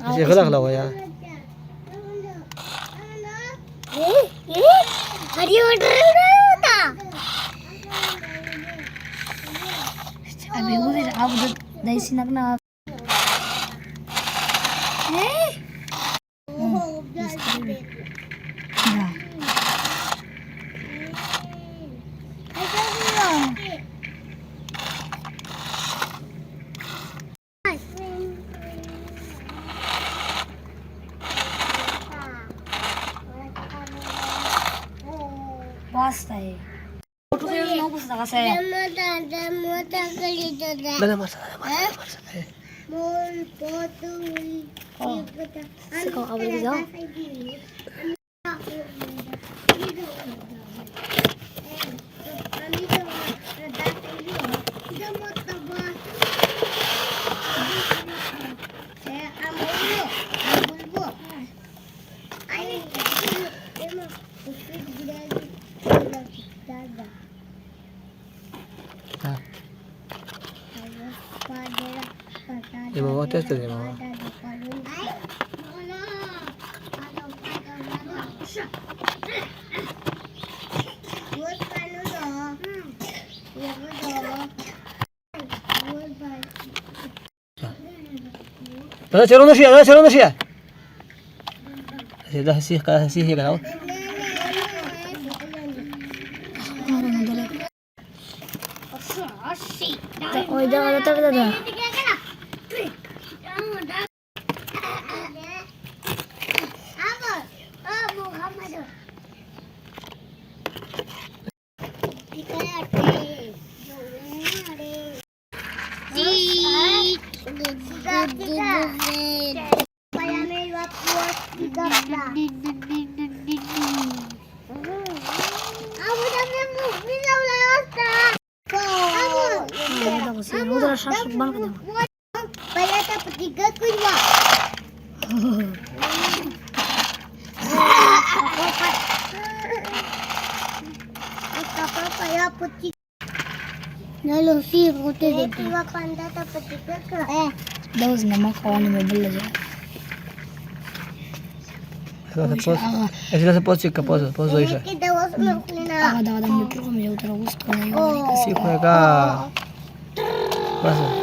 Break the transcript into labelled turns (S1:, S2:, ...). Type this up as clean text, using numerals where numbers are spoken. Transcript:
S1: Kasi khla ya.
S2: हरी order होता अभी उधर आप दईसी नगना Basta aí. Outro dia não precisa kasih.
S1: Dala masa.
S2: Sekarang apa lagi jauh?
S1: Ini mau tes tuh mau. Ada cerun sih, ada cerun sih. Dah sih ya kan.
S2: Oh, dah ada. Udah shashik banget.
S3: Pala dapat 3 kuya. Apa kaya putih. Lalu sih putih deh. Dua panda dapat 3 ke.
S2: Daus nama kawan में बोल जा.
S1: ऐसे पहुंच का पहुंच ऐसा.
S3: Ini dawas maklina.
S2: Ada metro में उतर उसको नहीं.
S1: सीखेगा बस